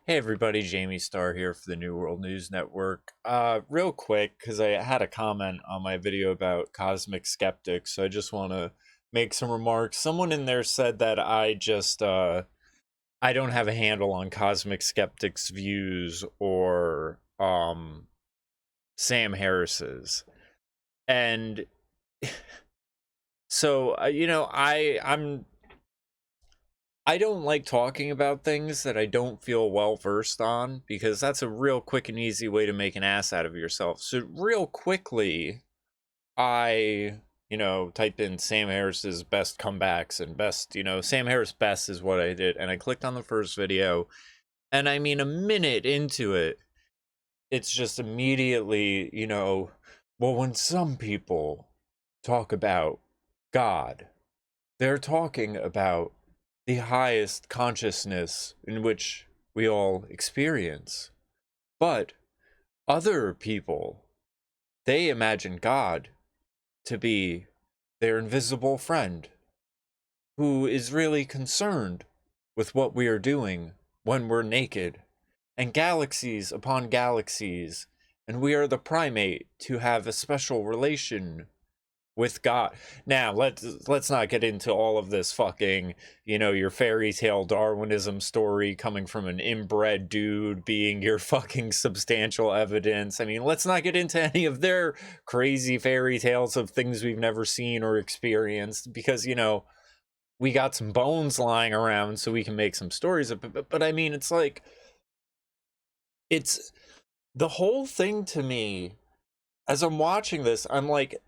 Hey everybody, Jamie Starr here for the New World News Network. Real quick, because I had a comment on my video about cosmic skeptics, so I just want to make some remarks. Someone in there said that I don't have a handle on cosmic skeptics' views or Sam Harris's, and so I don't like talking about things that I don't feel well versed on because that's a real quick and easy way to make an ass out of yourself. So, real quickly, typed in Sam Harris's best comebacks and Sam Harris best is what I did. And I clicked on the first video. And I mean, a minute into it, it's just immediately, well, when some people talk about God, they're talking about the highest consciousness in which we all experience. But other people, they imagine God to be their invisible friend who is really concerned with what we are doing when we're naked, and galaxies upon galaxies, and we are the primate to have a special relation with God. Now, let's not get into all of this fucking, your fairy tale Darwinism story coming from an inbred dude being your fucking substantial evidence. I mean, let's not get into any of their crazy fairy tales of things we've never seen or experienced because, we got some bones lying around so we can make some stories of it. But I mean, it's like, it's the whole thing to me as I'm watching this, I'm like,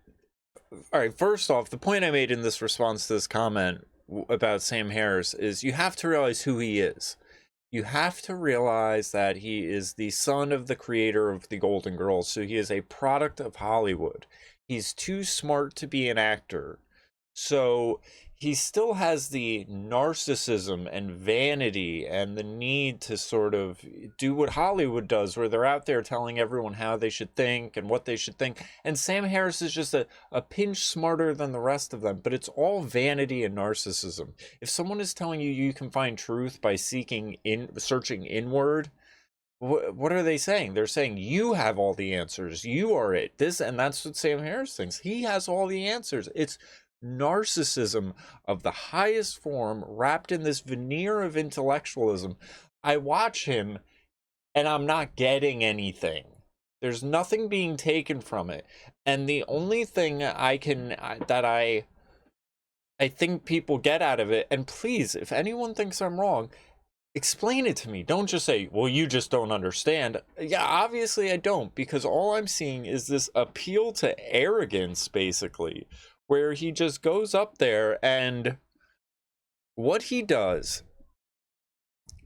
all right, first off, the point I made in this response to this comment about Sam Harris is you have to realize who he is. You have to realize that he is the son of the creator of the Golden Girls, so he is a product of Hollywood. He's too smart to be an actor. So he still has the narcissism and vanity and the need to sort of do what Hollywood does, where they're out there telling everyone how they should think and what they should think. And Sam Harris is just a pinch smarter than the rest of them, but it's all vanity and narcissism. If someone is telling you you can find truth by searching inward, what are they saying? They're saying you have all the answers. You are it. And that's what Sam Harris thinks. He has all the answers. It's narcissism of the highest form wrapped in this veneer of intellectualism. I watch him and I'm not getting anything. There's nothing being taken from it. And the only thing I think people get out of it, and please, if anyone thinks I'm wrong, explain it to me. Don't just say, well, you just don't understand. Yeah, obviously I don't, because all I'm seeing is this appeal to arrogance, basically, where he just goes up there and what he does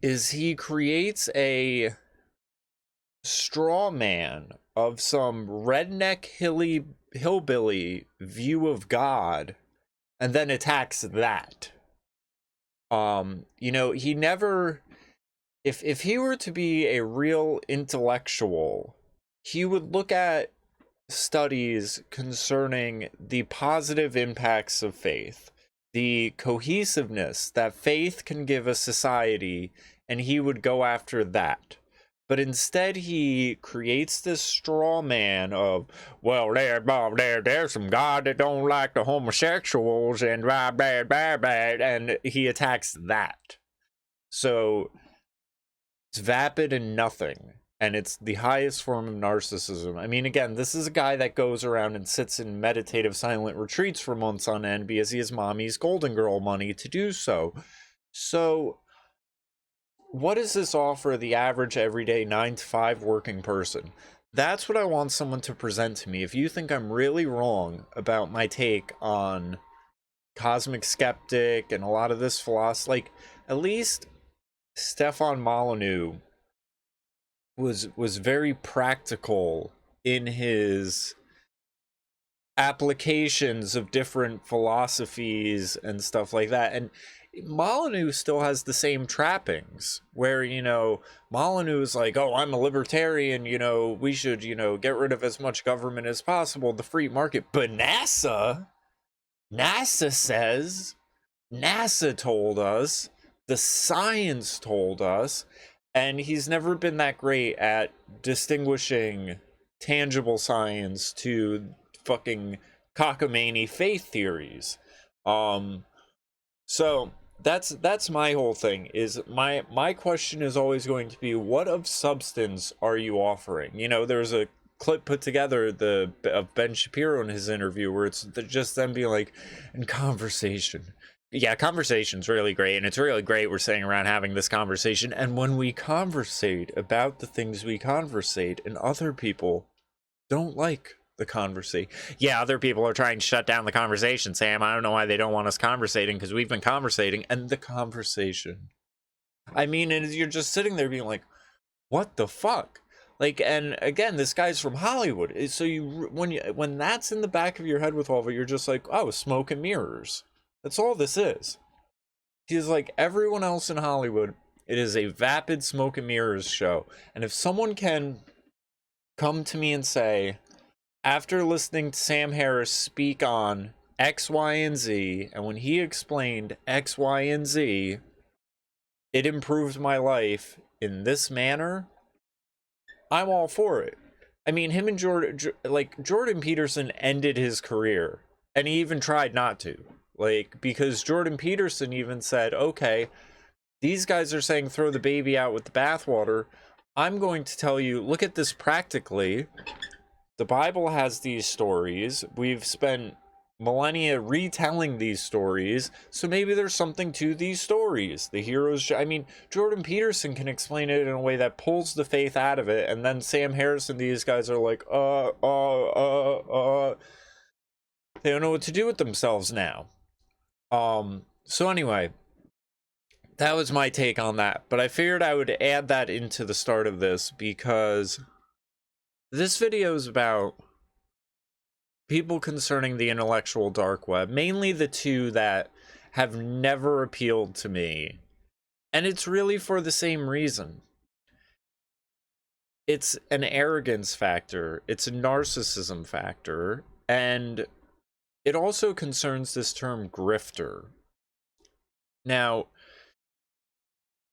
is he creates a straw man of some redneck hillbilly view of God and then attacks that. He never, if he were to be a real intellectual, he would look at studies concerning the positive impacts of faith, the cohesiveness that faith can give a society, and he would go after that. But instead, he creates this straw man of, well, there's some God that don't like the homosexuals and blah, blah, blah, blah, and he attacks that. So it's vapid and nothing. And it's the highest form of narcissism. I mean, again, this is a guy that goes around and sits in meditative silent retreats for months on end because he has mommy's Golden Girl money to do so. So what does this offer the average everyday 9 to 5 working person? That's what I want someone to present to me. If you think I'm really wrong about my take on cosmic skeptic and a lot of this philosophy, like, at least Stefan Molyneux was very practical in his applications of different philosophies and stuff like that. And Molyneux still has the same trappings where, Molyneux is like, oh, I'm a libertarian, we should, get rid of as much government as possible, the free market. But NASA says, NASA told us, the science told us, And he's never been that great at distinguishing tangible science to fucking cockamamie faith theories. Um, so that's my whole thing. Is my question is always going to be, what of substance are you offering? You know, there's a clip put together of Ben Shapiro in his interview where it's just them being like, in conversation. Yeah, conversation's really great, and it's really great we're sitting around having this conversation. And when we conversate about the things we conversate, and other people don't like the conversation. Yeah, other people are trying to shut down the conversation, Sam. I don't know why they don't want us conversating, because we've been conversating, and the conversation. I mean, and you're just sitting there being like, what the fuck? Like, and again, this guy's from Hollywood. So when that's in the back of your head with all of it, you're just like, oh, smoke and mirrors. That's all this is. He's like everyone else in Hollywood. It is a vapid smoke and mirrors show. And if someone can come to me and say, after listening to Sam Harris speak on X, Y, and Z, and when he explained X, Y, and Z, it improved my life in this manner, I'm all for it. I mean, him and Jordan Peterson ended his career, and he even tried not to. Like, because Jordan Peterson even said, okay, these guys are saying throw the baby out with the bathwater. I'm going to tell you, look at this practically. The Bible has these stories. We've spent millennia retelling these stories, so maybe there's something to these stories. The heroes, I mean, Jordan Peterson can explain it in a way that pulls the faith out of it, and then Sam Harris and these guys are like, they don't know what to do with themselves now. So anyway, that was my take on that, but I figured I would add that into the start of this because this video is about people concerning the intellectual dark web, mainly the two that have never appealed to me, and it's really for the same reason. It's an arrogance factor, it's a narcissism factor, and it also concerns this term grifter. Now,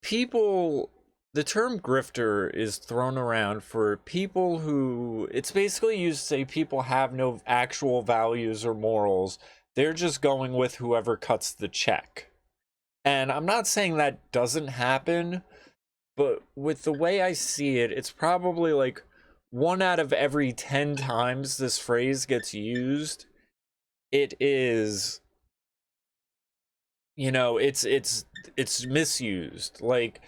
the term grifter is thrown around for people who, it's basically used to say people have no actual values or morals. They're just going with whoever cuts the check. And I'm not saying that doesn't happen, but with the way I see it, it's probably like 1 out of every 10 times this phrase gets used, it is, you know, it's misused. Like,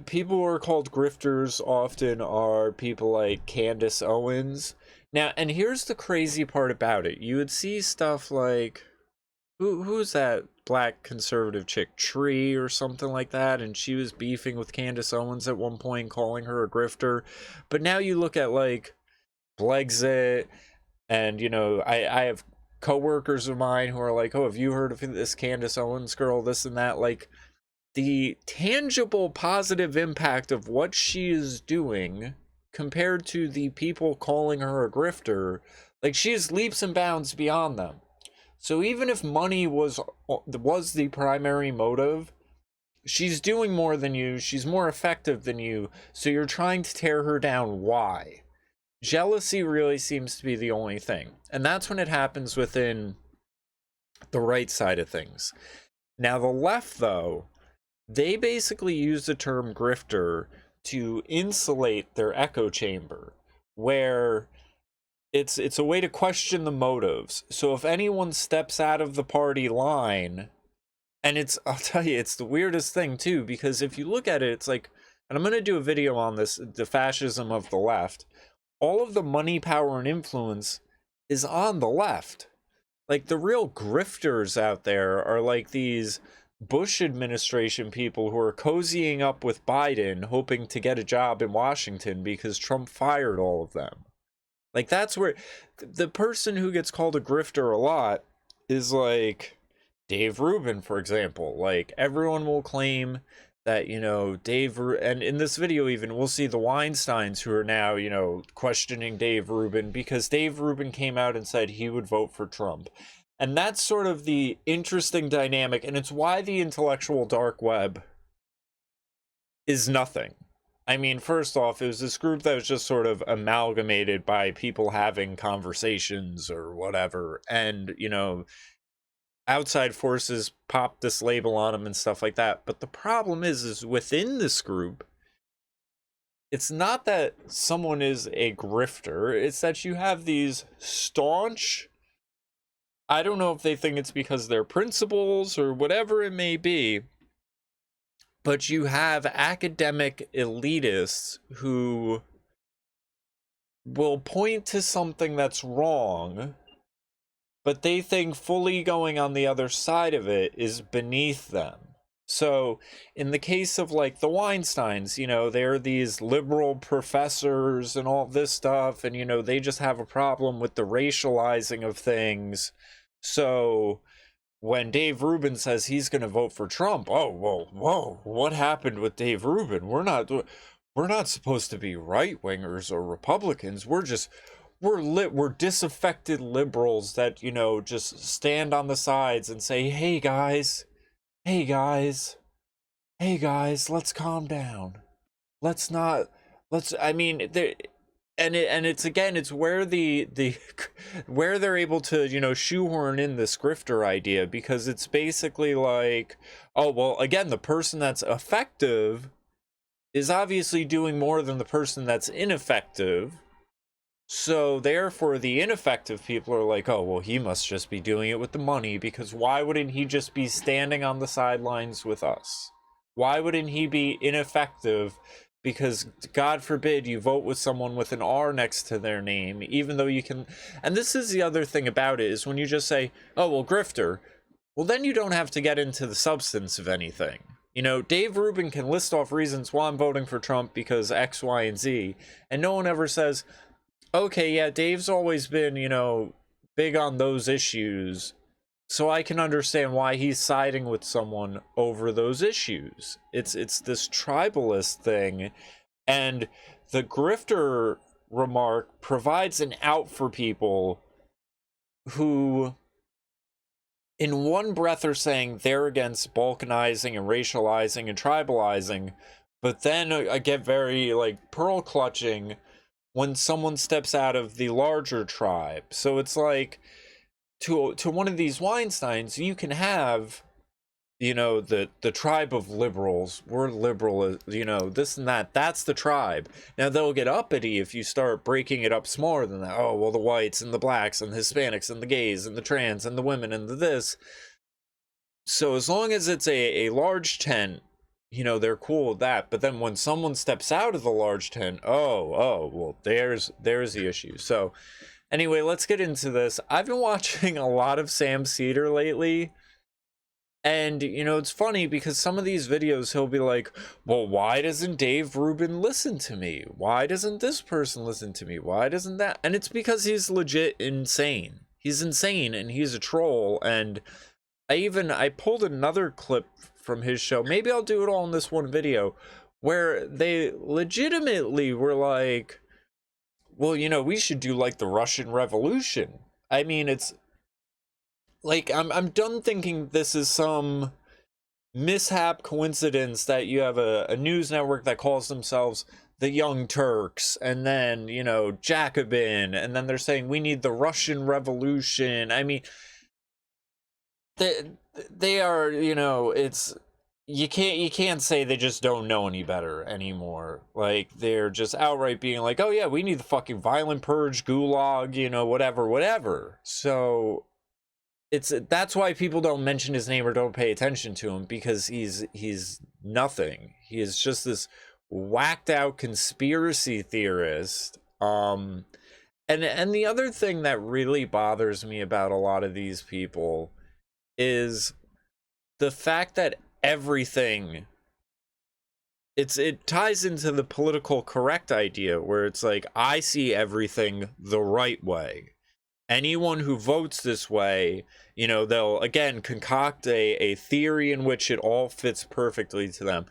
people who are called grifters often are people like Candace Owens. Now, and here's the crazy part about it. You would see stuff like, who's that black conservative chick, Tree or something like that, and she was beefing with Candace Owens at one point, calling her a grifter. But now you look at like Blexit, and you know, I have coworkers of mine who are like, oh, have you heard of this Candace Owens girl, this and that? Like, the tangible positive impact of what she is doing compared to the people calling her a grifter, like, she is leaps and bounds beyond them. So even if money was the primary motive, she's doing more than you, she's more effective than you, so you're trying to tear her down. Why? Jealousy really seems to be the only thing. And that's when it happens within the right side of things. Now, the left, though, they basically use the term grifter to insulate their echo chamber, where it's a way to question the motives. So if anyone steps out of the party line, and I'll tell you, it's the weirdest thing too, because if you look at it, it's like, and I'm going to do a video on this, the fascism of the left, all of the money, power, and influence is on the left. Like, the real grifters out there are like these Bush administration people who are cozying up with Biden, hoping to get a job in Washington because Trump fired all of them. Like, that's where the person who gets called a grifter a lot is like Dave Rubin, for example. Like, everyone will claim that, you know, and in this video even, we'll see the Weinsteins who are now, you know, questioning Dave Rubin because Dave Rubin came out and said he would vote for Trump. And that's sort of the interesting dynamic, and it's why the intellectual dark web is nothing. I mean, first off, it was this group that was just sort of amalgamated by people having conversations or whatever. And, outside forces pop this label on them and stuff like that. But the problem is within this group, it's not that someone is a grifter, it's that you have these staunch, I don't know if they think it's because they're principles or whatever it may be, but you have academic elitists who will point to something that's wrong, but they think fully going on the other side of it is beneath them. So in the case of like the Weinsteins, they're these liberal professors and all this stuff, and they just have a problem with the racializing of things. So when Dave Rubin says he's going to vote for Trump, oh, whoa, what happened with Dave Rubin? We're not supposed to be right wingers or Republicans. We're disaffected liberals that just stand on the sides and say, hey guys, let's calm down. I mean, it's where where they're able to, shoehorn in this grifter idea, because it's basically like, oh, well, again, the person that's effective is obviously doing more than the person that's ineffective. So therefore the ineffective people are like, oh, well, he must just be doing it with the money, because why wouldn't he just be standing on the sidelines with us? Why wouldn't he be ineffective? Because God forbid you vote with someone with an R next to their name, even though you can. And this is the other thing about it, is when you just say, oh, well, grifter, well, then you don't have to get into the substance of anything. Dave Rubin can list off reasons why I'm voting for Trump because X, Y, and Z, and no one ever says, okay, yeah, Dave's always been, big on those issues, so I can understand why he's siding with someone over those issues. It's this tribalist thing, and the grifter remark provides an out for people who, in one breath, are saying they're against balkanizing and racializing and tribalizing, but then I get very, pearl clutching when someone steps out of the larger tribe. So it's like, to one of these Weinsteins, you can have, the tribe of liberals. We're liberal, this and that. That's the tribe. Now, they'll get uppity if you start breaking it up smaller than that. Oh, well, the whites and the blacks and the Hispanics and the gays and the trans and the women and the this. So as long as it's a large tent, they're cool with that. But then when someone steps out of the large tent, well, there's the issue. So anyway, let's get into this. I've been watching a lot of Sam Cedar lately. And, it's funny because some of these videos he'll be like, well, why doesn't Dave Rubin listen to me? Why doesn't this person listen to me? Why doesn't that? And it's because he's legit insane. He's insane and he's a troll. And I pulled another clip from his show. Maybe I'll do it all in this one video, where they legitimately were like, well, we should do like the Russian Revolution. I mean, it's like, I'm done thinking this is some mishap coincidence that you have a news network that calls themselves the Young Turks, and then, Jacobin, and then they're saying we need the Russian Revolution. I mean, they are, it's, you can't say they just don't know any better anymore. Like, they're just outright being like, oh yeah, we need the fucking violent purge, gulag, whatever. So that's why people don't mention his name or don't pay attention to him, because he's nothing. He is just this whacked out conspiracy theorist. And the other thing that really bothers me about a lot of these people is the fact that everything, it ties into the political correct idea, where it's like, I see everything the right way. Anyone who votes this way, they'll again concoct a theory in which it all fits perfectly to them.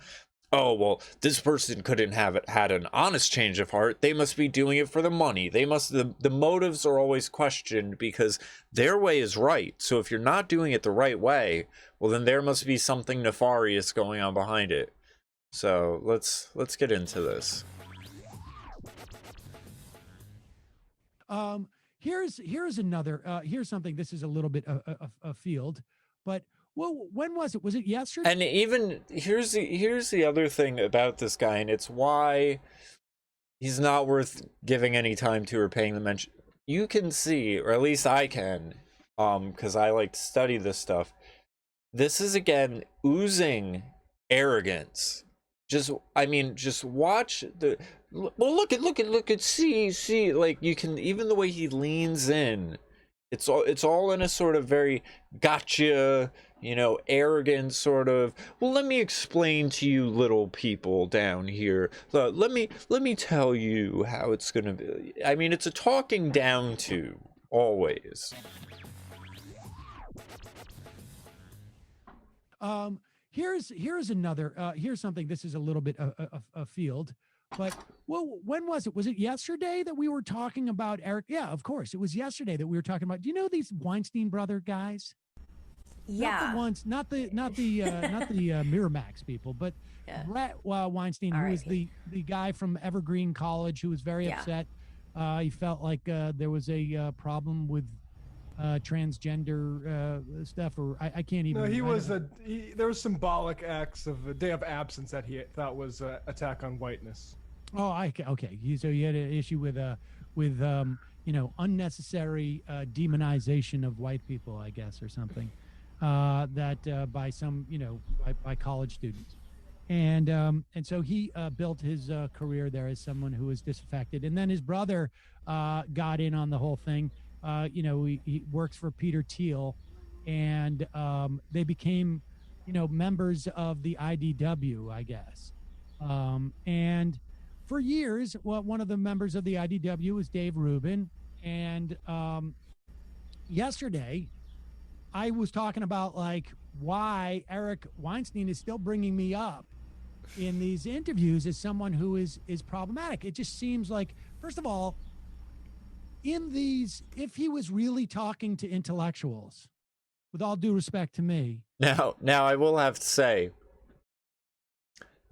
Oh, well, this person couldn't have had an honest change of heart. They must be doing it for the money. The motives are always questioned because their way is right. So if you're not doing it the right way, well, then there must be something nefarious going on behind it. So let's get into this. Here's another. Here's something. This is a little bit a field, but well, when was it? Was it yesterday? And even here's the other thing about this guy, and it's why he's not worth giving any time to or paying the mention. You can see, or at least I can, because I like to study this stuff. This is again oozing arrogance. Just watch the. Well, look at, see, like you can, even the way he leans in, it's all in a sort of very gotcha, arrogant sort of, well, let me explain to you little people down here. Let me tell you how it's gonna be. I mean, it's a talking down to always. Here's another. Here's something. This is a little bit a field, but well, when was it? Was it yesterday that we were talking about Eric? Yeah, of course, it was yesterday that we were talking about. Do you know these Weinstein brother guys? Yeah. Not the ones, not the Miramax people, but Brett Weinstein, who was the guy from Evergreen College, who was very upset. He felt like there was a problem with transgender stuff, or I can't even. No, there was symbolic acts of a day of absence that he thought was attack on whiteness. Oh, okay. So you had an issue with unnecessary demonization of white people, I guess, or something. That by some, by college students. And so he built his career there as someone who was disaffected. And then his brother got in on the whole thing. He works for Peter Thiel, and they became, members of the IDW, I guess. And for years, one of the members of the IDW was Dave Rubin. And yesterday, I was talking about like why Eric Weinstein is still bringing me up in these interviews as someone who is problematic. It just seems like, first of all, in these, if he was really talking to intellectuals, with all due respect to me. Now I will have to say,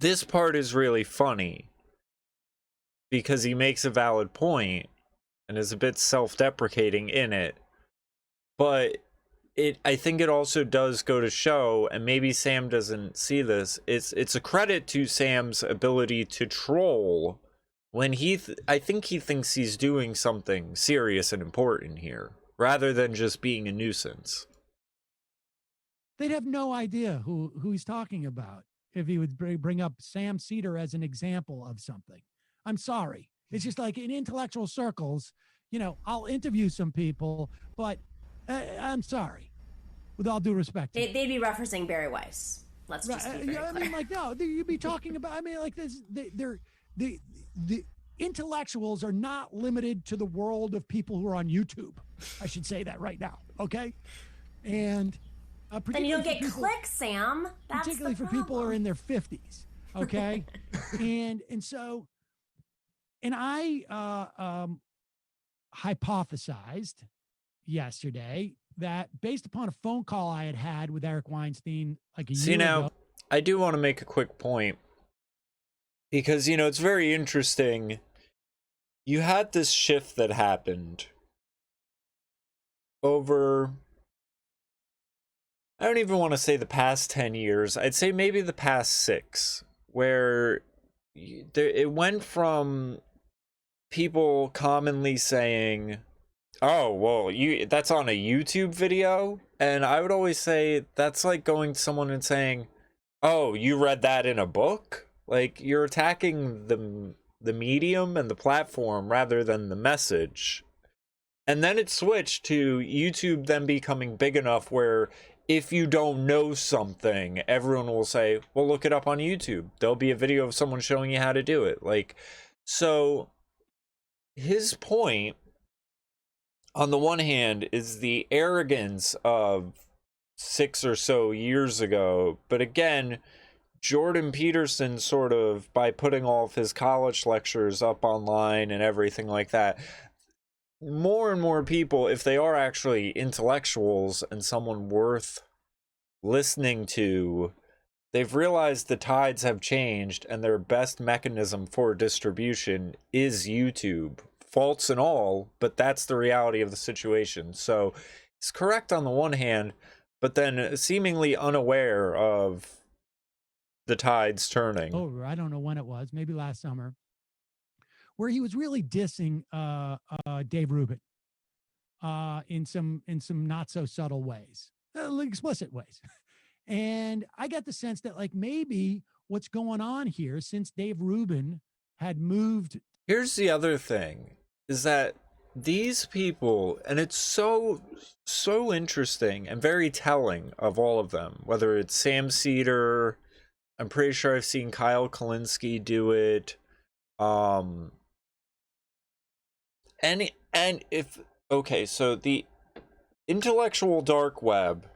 this part is really funny because he makes a valid point and is a bit self-deprecating in it. But I think it also does go to show, and maybe Sam doesn't see this, it's a credit to Sam's ability to troll when I think he thinks he's doing something serious and important here, rather than just being a nuisance. They'd have no idea who he's talking about if he would bring up Sam Cedar as an example of something. I'm sorry. It's just like in intellectual circles, I'll interview some people, but I'm sorry, with all due respect. They'd be referencing Barry Weiss. Let's just be very clear. I mean, like, no, you'd be talking about, I mean, like this, the intellectuals are not limited to the world of people who are on YouTube. I should say that right now, okay? And then you don't get clicks, Sam. That's particularly for people who are in their 50s, okay? and I hypothesized yesterday that based upon a phone call I had with Eric Weinstein like a year ago. I do want to make a quick point because, it's very interesting. You had this shift that happened over, I don't even want to say the past 10 years. I'd say maybe the past 6, where it went from people commonly saying, oh, well, that's on a YouTube video. And I would always say that's like going to someone and saying, oh, you read that in a book? Like, you're attacking the medium and the platform rather than the message. And then it switched to YouTube then becoming big enough where if you don't know something, everyone will say, well, look it up on YouTube. There'll be a video of someone showing you how to do it. Like, so his point, on the one hand, is the arrogance of 6 or so years ago. But again, Jordan Peterson sort of, by putting all of his college lectures up online and everything like that, more and more people, if they are actually intellectuals and someone worth listening to, they've realized the tides have changed and their best mechanism for distribution is YouTube. Faults and all, but that's the reality of the situation. So it's correct on the one hand, but then seemingly unaware of the tides turning. Oh, I don't know when it was, maybe last summer, where he was really dissing Dave Rubin in some not so subtle ways, explicit ways. And I got the sense that like maybe what's going on here, since Dave Rubin had moved. Here's the other thing, is that these people, and it's so interesting and very telling of all of them, whether it's Sam Cedar, I'm pretty sure I've seen Kyle Kalinske do it. And if, okay, so the intellectual dark web,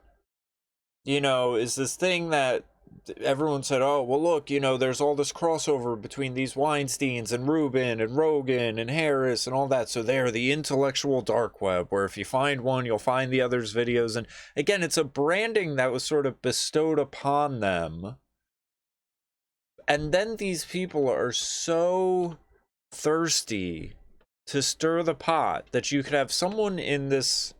you know, is this thing that everyone said, oh, well, look, you know, there's all this crossover between these Weinsteins and Rubin and Rogan and Harris and all that. So they're the intellectual dark web, where if you find one, you'll find the other's videos. And again, it's a branding that was sort of bestowed upon them. And then these people are so thirsty to stir the pot that you could have someone in this,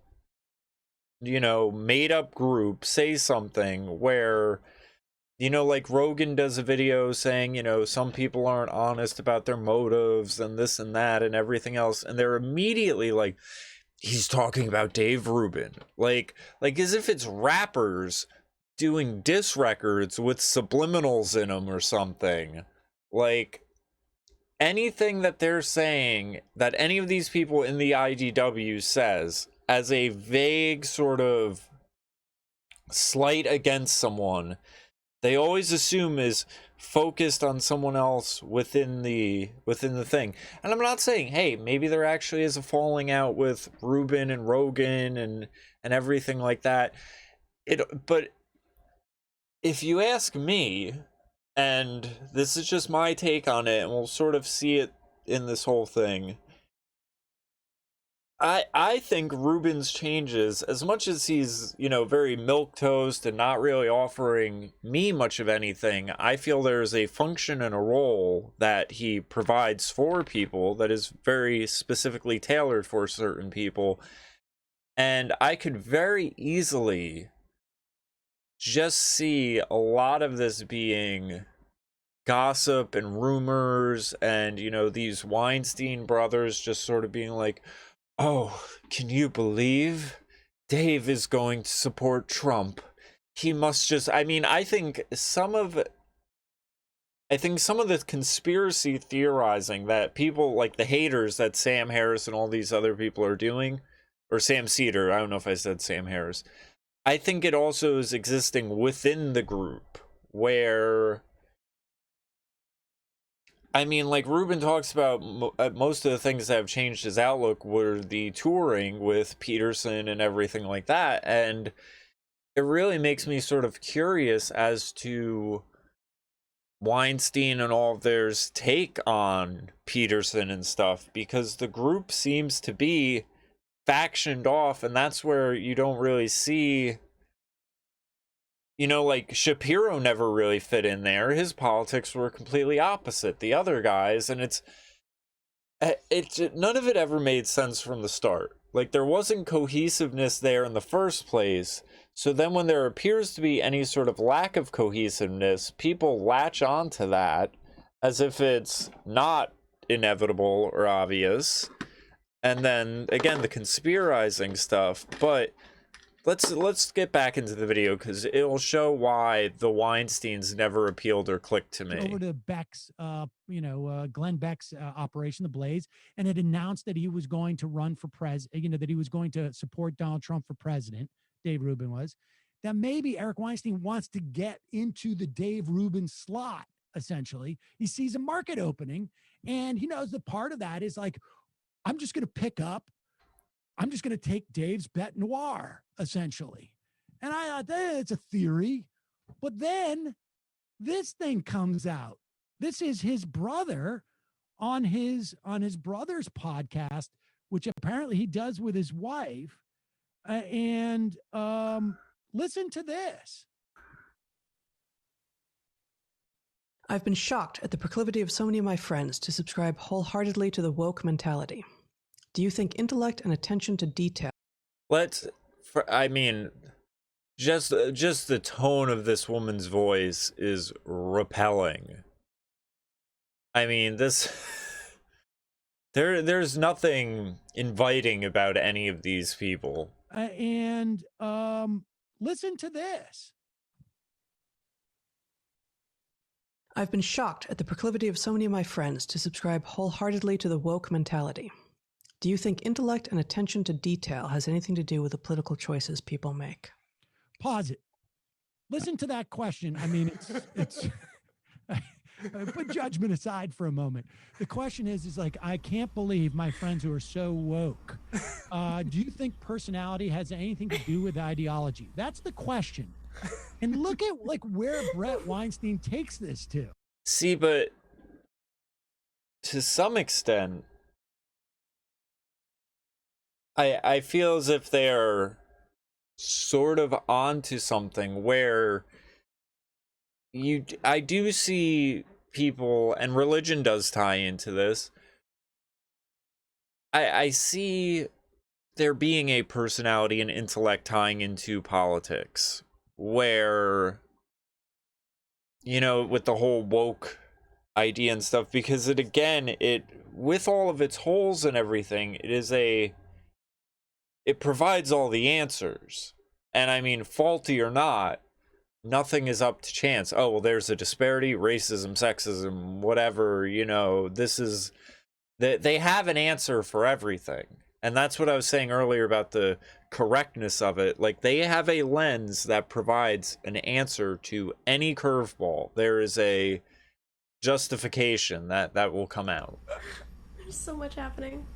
you know, made up group say something where, you know, like Rogan does a video saying, you know, some people aren't honest about their motives and this and that and everything else. And they're immediately like, he's talking about Dave Rubin. Like as if it's rappers doing diss records with subliminals in them or something. Like, anything that they're saying that any of these people in the IDW says as a vague sort of slight against someone, they always assume is focused on someone else within the thing. And I'm not saying, hey, maybe there actually is a falling out with Rubin and Rogan and everything like that. But if you ask me, and this is just my take on it, and we'll sort of see it in this whole thing, I think Rubin's changes, as much as he's, you know, very milquetoast and not really offering me much of anything, I feel there's a function and a role that he provides for people that is very specifically tailored for certain people. And I could very easily just see a lot of this being gossip and rumors, and, you know, these Weinstein brothers just sort of being like, oh, can you believe Dave is going to support Trump? He must just, I mean, I think some of the conspiracy theorizing that people like the haters that Sam Harris and all these other people are doing, or Sam Cedar, I don't know if I said Sam Harris, I think it also is existing within the group where, I mean, like Rubin talks about most of the things that have changed his outlook were the touring with Peterson and everything like that. And it really makes me sort of curious as to Weinstein and all of theirs take on Peterson and stuff, because the group seems to be factioned off, and that's where you don't really see, you know, like Shapiro never really fit in there. His politics were completely opposite the other guys, and it's none of it ever made sense from the start. Like, there wasn't cohesiveness there in the first place. So then when there appears to be any sort of lack of cohesiveness, people latch onto that as if it's not inevitable or obvious. And then again, the conspirizing stuff. But let's get back into the video, because it'll show why the Weinsteins never appealed or clicked to me. Over to Beck's, Glenn Beck's operation, The Blaze, and it announced that he was going to run for that he was going to support Donald Trump for president. Dave Rubin was. That maybe Eric Weinstein wants to get into the Dave Rubin slot. Essentially, he sees a market opening, and he knows that part of that is like, I'm just going to take Dave's bet noir, essentially. And I thought, it's a theory. But then this thing comes out. This is his brother on his brother's podcast, which apparently he does with his wife. And listen to this. I've been shocked at the proclivity of so many of my friends to subscribe wholeheartedly to the woke mentality. Do you think intellect and attention to detail... I mean, just the tone of this woman's voice is repelling. I mean, this... There's nothing inviting about any of these people. And listen to this. I've been shocked at the proclivity of so many of my friends to subscribe wholeheartedly to the woke mentality. Do you think intellect and attention to detail has anything to do with the political choices people make? Pause it. Listen to that question. I mean, it's put judgment aside for a moment. The question is like, I can't believe my friends who are so woke. Do you think personality has anything to do with ideology? That's the question. And look at like where Brett Weinstein takes this to. See, but to some extent, I feel as if they're sort of onto something where I do see people, and religion does tie into this. I see there being a personality and intellect tying into politics, where, you know, with the whole woke idea and stuff, because it with all of its holes and everything, it provides all the answers. And I mean, faulty or not, nothing is up to chance. Oh, well, there's a disparity, racism, sexism, whatever, you know, they have an answer for everything. And that's what I was saying earlier about the correctness of it. Like, they have a lens that provides an answer to any curveball. There is a justification that will come out. There's so much happening.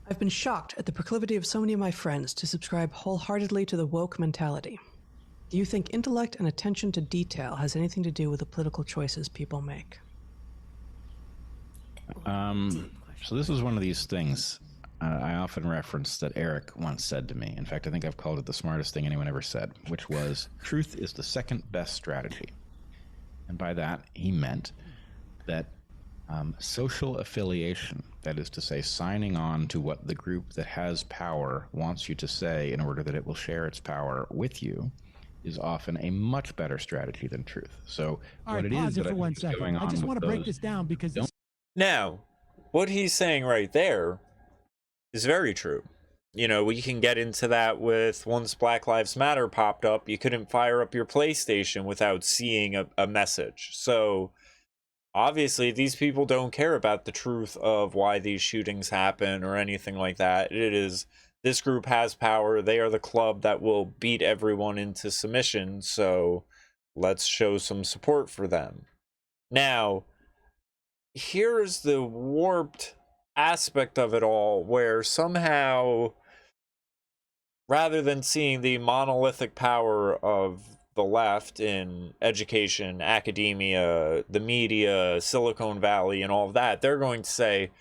I've been shocked at the proclivity of so many of my friends to subscribe wholeheartedly to the woke mentality. Do you think intellect and attention to detail has anything to do with the political choices people make? So this is one of these things I often reference that Eric once said to me. In fact, I think I've called it the smartest thing anyone ever said, which was, truth is the second best strategy. And by that, he meant that social affiliation, that is to say, signing on to what the group that has power wants you to say in order that it will share its power with you, is often a much better strategy than truth. So all what right, it pause is it that for I one think is second. going I on just with want to break those- this down because it's Now, what he's saying right there is very true. You know, we can get into that with once Black Lives Matter popped up, you couldn't fire up your PlayStation without seeing a message. So obviously these people don't care about the truth of why these shootings happen or anything like that. It is, this group has power. They are the club that will beat everyone into submission. So let's show some support for them. Now, here's the warped aspect of it all, where somehow, rather than seeing the monolithic power of the left in education, academia, the media, Silicon Valley, and all of that, they're going to say,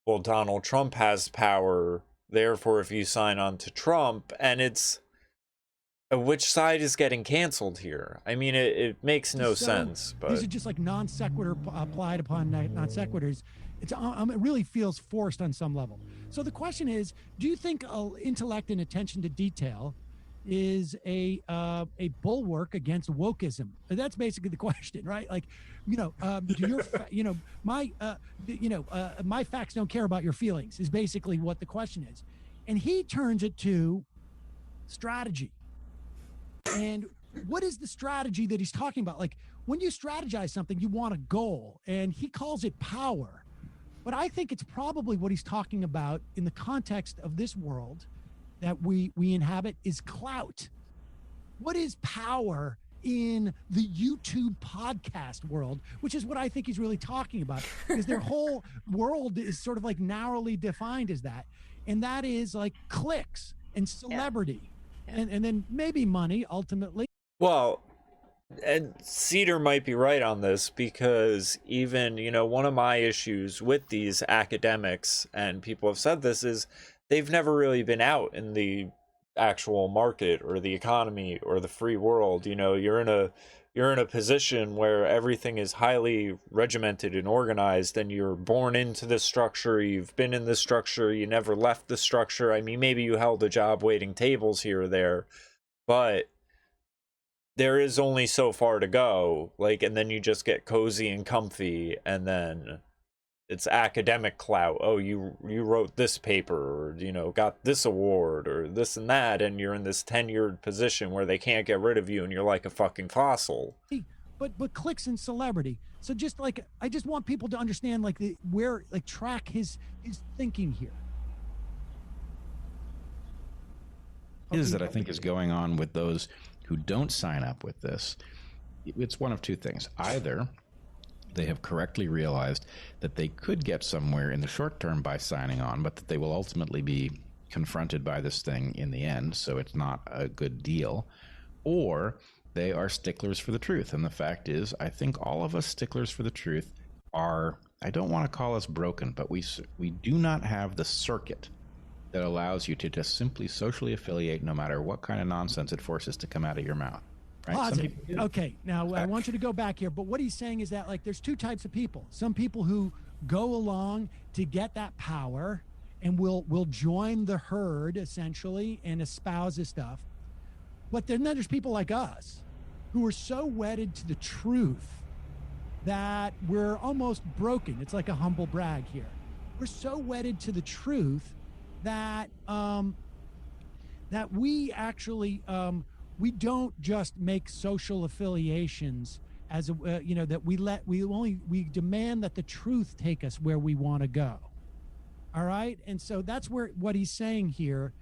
well, Donald Trump has power, therefore if you sign on to Trump, and it's, which side is getting canceled here? I mean, it makes no sense. But these are just like non sequitur applied upon non sequiturs. It really feels forced on some level. So the question is, do you think intellect and attention to detail is a bulwark against wokeism? That's basically the question, right? Like, you know, do your my facts don't care about your feelings is basically what the question is, and he turns it to strategy. And what is the strategy that he's talking about? Like, when you strategize something, you want a goal, and he calls it power. But I think it's probably what he's talking about in the context of this world that we inhabit is clout. What is power in the YouTube podcast world, which is what I think he's really talking about, because their whole world is sort of like narrowly defined as that. And that is like clicks and celebrity. Yeah. And then maybe money ultimately. Well, and Cedar might be right on this, because even, you know, one of my issues with these academics, and people have said this, is they've never really been out in the actual market or the economy or the free world. You know, you're you're in a position where everything is highly regimented and organized, and you're born into this structure, you've been in this structure, you never left the structure. I mean, maybe you held a job waiting tables here or there, but there is only so far to go. Like, and then you just get cozy and comfy, and then it's academic clout. Oh, you wrote this paper, or, you know, got this award, or this and that, and you're in this tenured position where they can't get rid of you, and you're like a fucking fossil. But clicks and celebrity. So just like, I just want people to understand like where, like, track his thinking here. Is that I think is going on with those who don't sign up with this. It's one of two things. Either they have correctly realized that they could get somewhere in the short term by signing on, but that they will ultimately be confronted by this thing in the end, so it's not a good deal. Or they are sticklers for the truth. And the fact is, I think all of us sticklers for the truth are, I don't want to call us broken, but we do not have the circuit that allows you to just simply socially affiliate no matter what kind of nonsense it forces to come out of your mouth. Right? Some people do. Okay, now I want you to go back here, but what he's saying is that, like, there's two types of people. Some people who go along to get that power and will join the herd essentially and espouse this stuff. But then there's people like us who are so wedded to the truth that we're almost broken. It's like a humble brag here. We're so wedded to the truth that that we actually we don't just make social affiliations as a you know, that we demand that the truth take us where we want to go. All right, and so that's what he's saying here.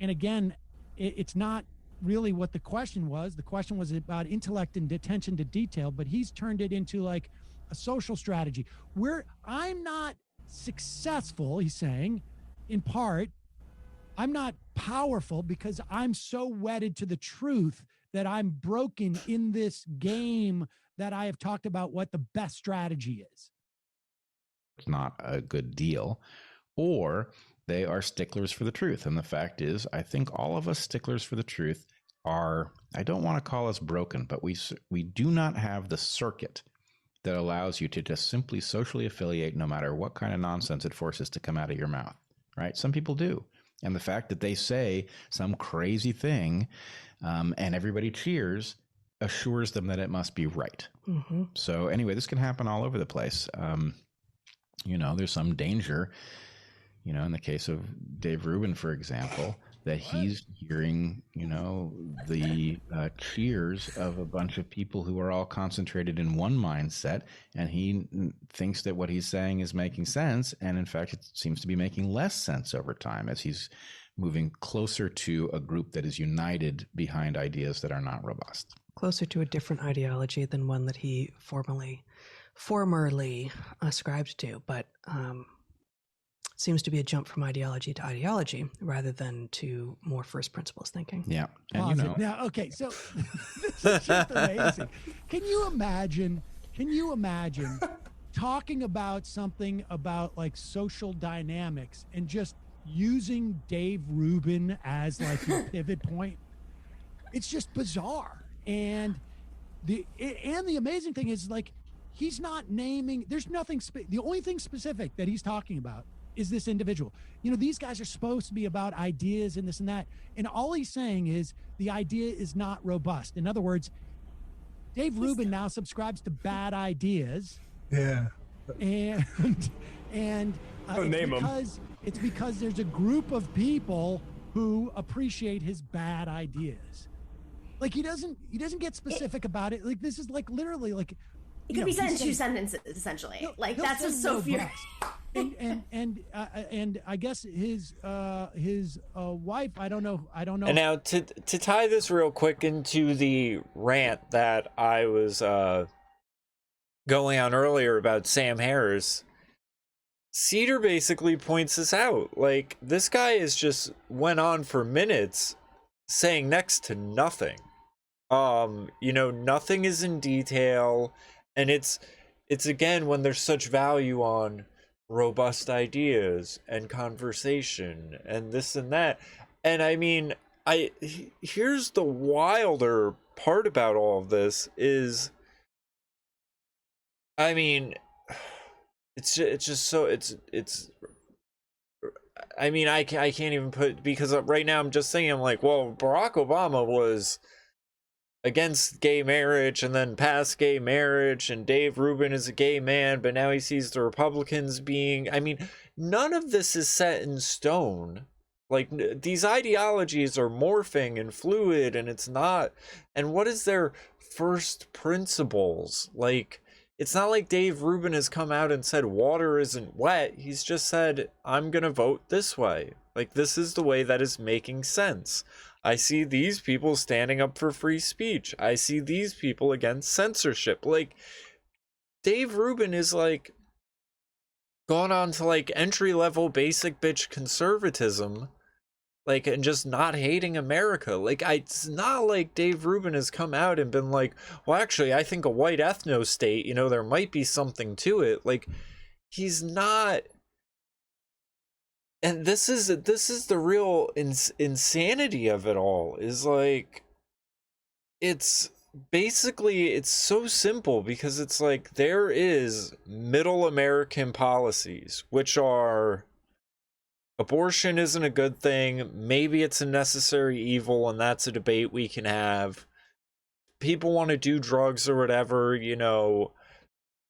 And again, it's not really what the question was. The question was about intellect and attention to detail, but he's turned it into like a social strategy where I'm not successful, he's saying, in part, I'm not powerful because I'm so wedded to the truth that I'm broken in this game that I have talked about what the best strategy is. It's not a good deal. Or they are sticklers for the truth. And the fact is, I think all of us sticklers for the truth are, I don't want to call us broken, but we do not have the circuit that allows you to just simply socially affiliate no matter what kind of nonsense it forces to come out of your mouth. Right? Some people do. And the fact that they say some crazy thing and everybody cheers assures them that it must be right. Mm-hmm. So anyway, this can happen all over the place. You know, there's some danger, you know, in the case of Dave Rubin, for example, that he's hearing, you know, the cheers of a bunch of people who are all concentrated in one mindset, and he thinks that what he's saying is making sense, and in fact, it seems to be making less sense over time as he's moving closer to a group that is united behind ideas that are not robust. Closer to a different ideology than one that he formerly ascribed to, but seems to be a jump from ideology to ideology rather than to more first principles thinking. Yeah. And you know. Now, okay, so this is just amazing. Can you imagine talking about something about like social dynamics and just using Dave Rubin as like your pivot point? It's just bizarre. And the amazing thing is, like, he's not naming, there's nothing, the only thing specific that he's talking about is this individual. You know, these guys are supposed to be about ideas and this and that. And all he's saying is the idea is not robust. In other words, Dave Rubin now subscribes to bad ideas. Yeah. And it's because there's a group of people who appreciate his bad ideas. Like, he doesn't get specific about it. Like, this is like literally like, it could be said in two sentences, essentially. Like, that's just so furious. And I guess his wife, I don't know. And now to tie this real quick into the rant that I was going on earlier about Sam Harris, Cedar basically points this out. Like, this guy is just went on for minutes saying next to nothing. You know, nothing is in detail, and it's again when there's such value on robust ideas and conversation and this and that. And I mean, here's the wilder part about all of this is, I mean, it's just so it's I mean, I can't even put, because right now I'm just thinking, I'm like, well, Barack Obama was against gay marriage and then passed gay marriage, and Dave Rubin is a gay man, but now he sees the Republicans being, I mean, none of this is set in stone. Like, these ideologies are morphing and fluid, and it's not, and what is their first principles? Like, it's not like Dave Rubin has come out and said water isn't wet. He's just said, I'm gonna vote this way. Like, this is the way that is making sense. I see these people standing up for free speech. I see these people against censorship. Like, Dave Rubin is like gone on to like entry-level basic bitch conservatism, like, and just not hating America. Like, it's not like Dave Rubin has come out and been like, well, actually, I think a white ethno state, you know, there might be something to it. Like, he's not. And this is the real insanity of it all, is like, it's basically, it's so simple, because it's like, there is middle American policies, which are, abortion isn't a good thing, maybe it's a necessary evil, and that's a debate we can have. People want to do drugs or whatever, you know,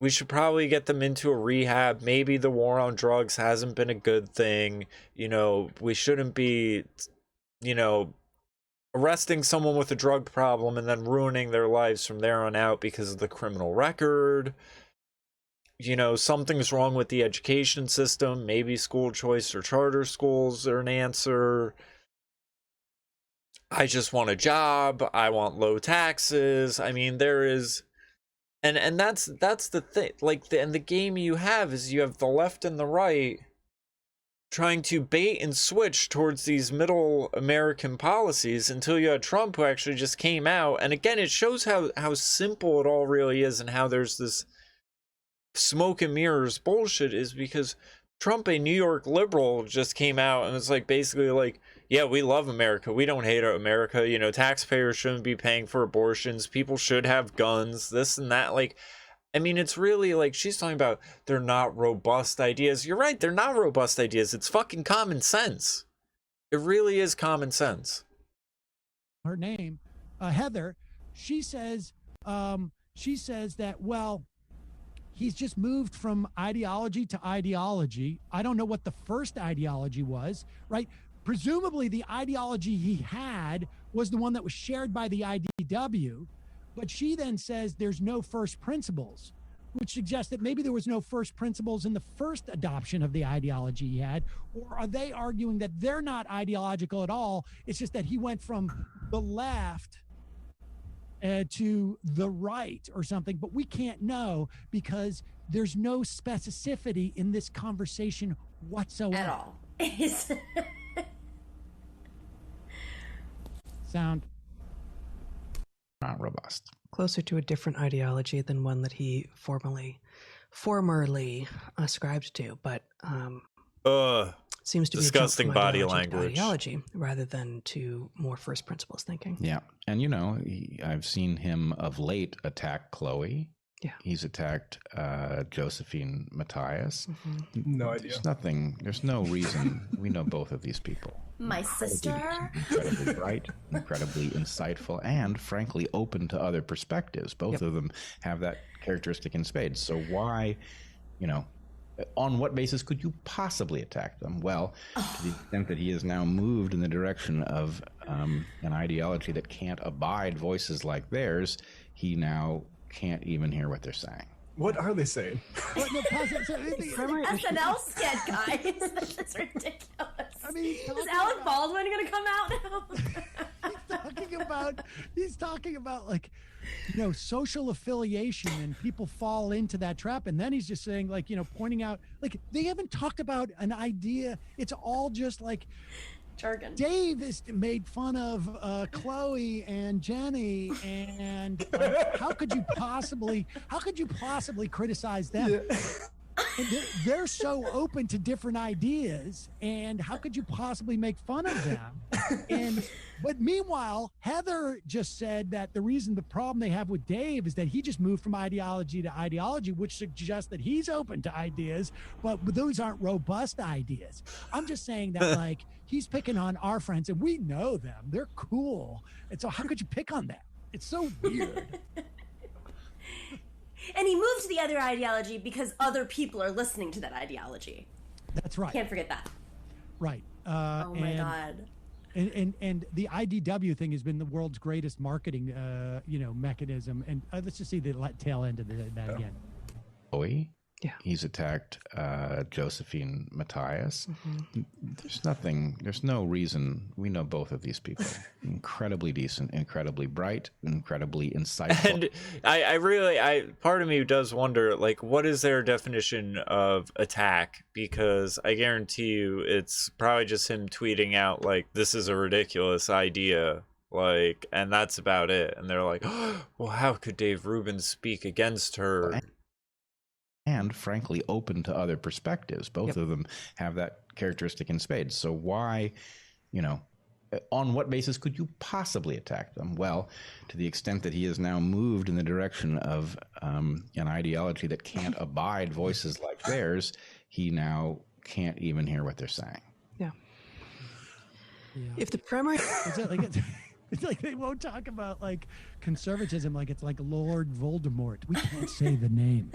we should probably get them into a rehab. Maybe the war on drugs hasn't been a good thing, you know, we shouldn't be, you know, arresting someone with a drug problem and then ruining their lives from there on out because of the criminal record. You know, something's wrong with the education system. Maybe school choice or charter schools are an answer. I just want a job. I want low taxes. I mean, there is, and that's the thing. Like, and the game you have is, you have the left and the right trying to bait and switch towards these middle American policies, until you had Trump, who actually just came out. And again, it shows how simple it all really is, and how there's this smoke and mirrors bullshit, is because Trump, a New York liberal, just came out and was like, basically like, yeah, we love America, we don't hate America, you know, taxpayers shouldn't be paying for abortions, people should have guns, this and that. Like, I mean, it's really like, she's talking about they're not robust ideas. You're right, they're not robust ideas. It's fucking common sense. It really is common sense. Her name, Heather, she says that, well, he's just moved from ideology to ideology. I don't know what the first ideology was, right? Presumably the ideology he had was the one that was shared by the IDW, but she then says there's no first principles, which suggests that maybe there was no first principles in the first adoption of the ideology he had. Or are they arguing that they're not ideological at all? It's just that he went from the left to the right or something, but we can't know, because there's no specificity in this conversation whatsoever. At all. Sound Not robust. Closer to a different ideology than one that he formerly ascribed to, but seems to disgusting be a body jump from language. ideology rather than to more first principles thinking. Yeah. And, you know, I've seen him of late attack Chloe. Yeah. He's attacked Josephine Matthias. Mm-hmm. No idea. There's no reason. We know both of these people. My sister. Incredibly bright, incredibly insightful, and frankly open to other perspectives. Both of them have that characteristic in spades. So why, you know, on what basis could you possibly attack them? Well, to the extent that he has now moved in the direction of an ideology that can't abide voices like theirs, he now can't even hear what they're saying. What are they saying? SNL skit, guys. That's ridiculous. I mean, is Alec Baldwin going to come out now? he's talking about like, you know, social affiliation, and people fall into that trap. And then he's just saying, like, you know, pointing out, like, they haven't talked about an idea. It's all just like jargon. Dave has made fun of Chloe and Jenny, and like, how could you possibly criticize them? Yeah. And they're so open to different ideas, and how could you possibly make fun of them? But meanwhile, Heather just said that the problem they have with Dave is that he just moved from ideology to ideology, which suggests that he's open to ideas, but those aren't robust ideas. I'm just saying that like he's picking on our friends and we know them. They're cool. And so how could you pick on them? It's so weird. And he moved to the other ideology because other people are listening to that ideology. That's right. Can't forget that. Right. Oh my God. And the IDW thing has been the world's greatest marketing, mechanism. And let's just see the tail end of that again. Bowie. Yeah. He's attacked Josephine Matthias. Mm-hmm. There's no reason. We know both of these people. Incredibly decent, incredibly bright, incredibly insightful. And part of me does wonder, like, what is their definition of attack? Because I guarantee you it's probably just him tweeting out, like, this is a ridiculous idea. Like, and that's about it. And they're like, oh, well, how could Dave Rubin speak against her? And frankly, open to other perspectives. Both of them have that characteristic in spades. So why, on what basis could you possibly attack them? Well, to the extent that he has now moved in the direction of an ideology that can't abide voices like theirs, he now can't even hear what they're saying. Yeah. If the primary... It's like they won't talk about like conservatism like it's like Lord Voldemort. We can't say the name.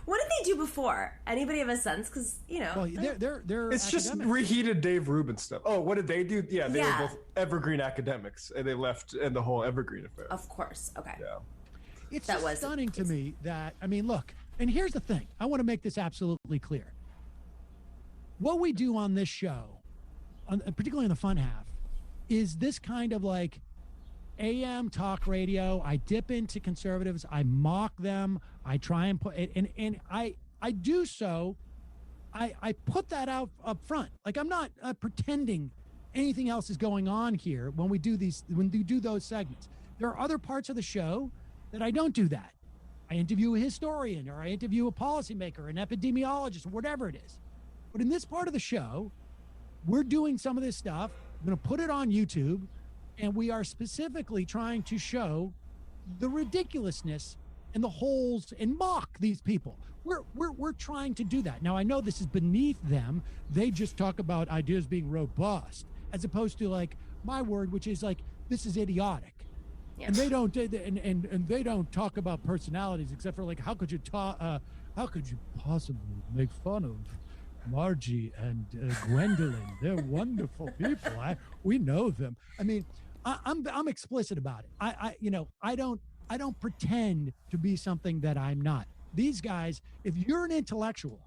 What did they do before? Anybody have a sense? Because well, they're It's just academics. reheated Dave Rubin stuff. Oh, what did they do? Yeah, they were both evergreen academics, and they left in the whole evergreen affair. Of course. Okay. Yeah. It's stunning to me that, I mean, look, and here's the thing. I want to make this absolutely clear. What we do on this show, particularly in the fun half, is this kind of like AM talk radio. I dip into conservatives. I mock them. I try and put it, and I do so. I put that out up front. Like I'm not pretending anything else is going on here when we do those segments. There are other parts of the show that I don't do that. I interview a historian or I interview a policymaker, an epidemiologist, whatever it is. But in this part of the show, we're doing some of this stuff. I'm going to put it on YouTube. And we are specifically trying to show the ridiculousness and the holes and mock these people. We're trying to do that. Now, I know this is beneath them. They just talk about ideas being robust, as opposed to like my word, which is like, this is idiotic. Yeah. And they don't and they don't talk about personalities except for like, how could you possibly make fun of Margie and Gwendolyn? They're wonderful people. We know them. I mean, I'm explicit about it. I don't pretend to be something that I'm not. These guys, if you're an intellectual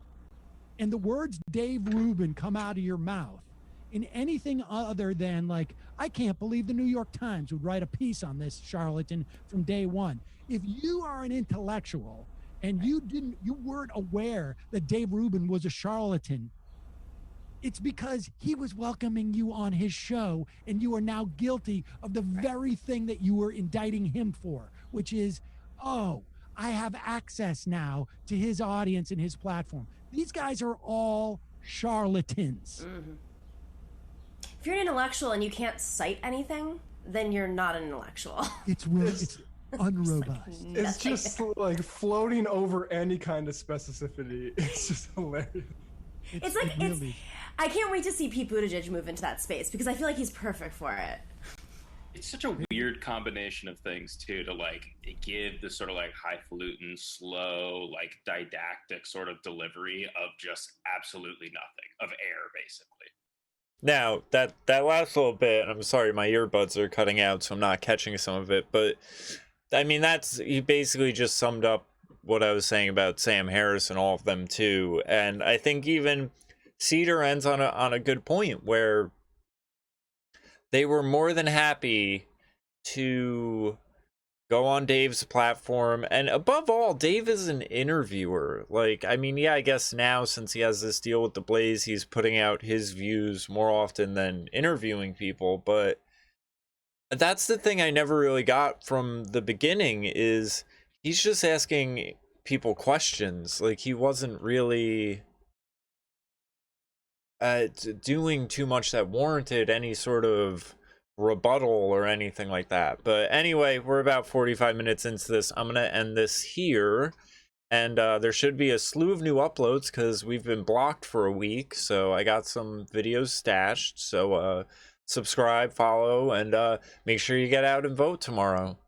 and the words Dave Rubin come out of your mouth in anything other than like, I can't believe the New York Times would write a piece on this charlatan from day one. If you are an intellectual and you weren't aware that Dave Rubin was a charlatan, it's because he was welcoming you on his show, and you are now guilty of the very thing that you were indicting him for, which is, oh, I have access now to his audience and his platform. These guys are all charlatans. Mm-hmm. If you're an intellectual and you can't cite anything, then you're not an intellectual. It's unrobust. It's just like floating over any kind of specificity. It's just hilarious. I can't wait to see Pete Buttigieg move into that space because I feel like he's perfect for it. It's such a weird combination of things too, to like give the sort of like highfalutin, slow, like didactic sort of delivery of just absolutely nothing, of air, basically. Now that last little bit, I'm sorry, my earbuds are cutting out, so I'm not catching some of it. But I mean, he basically just summed up what I was saying about Sam Harris and all of them too. And I think even Cedar ends on a good point where they were more than happy to go on Dave's platform. And above all, Dave is an interviewer. Like, I mean, yeah, I guess now since he has this deal with the Blaze, he's putting out his views more often than interviewing people. But that's the thing I never really got from the beginning is he's just asking people questions. Like, he wasn't really... doing too much that warranted any sort of rebuttal or anything like that. But anyway, we're about 45 minutes into this. I'm gonna end this here, and there should be a slew of new uploads because we've been blocked for a week. So I got some videos stashed. So subscribe, follow, and make sure you get out and vote tomorrow.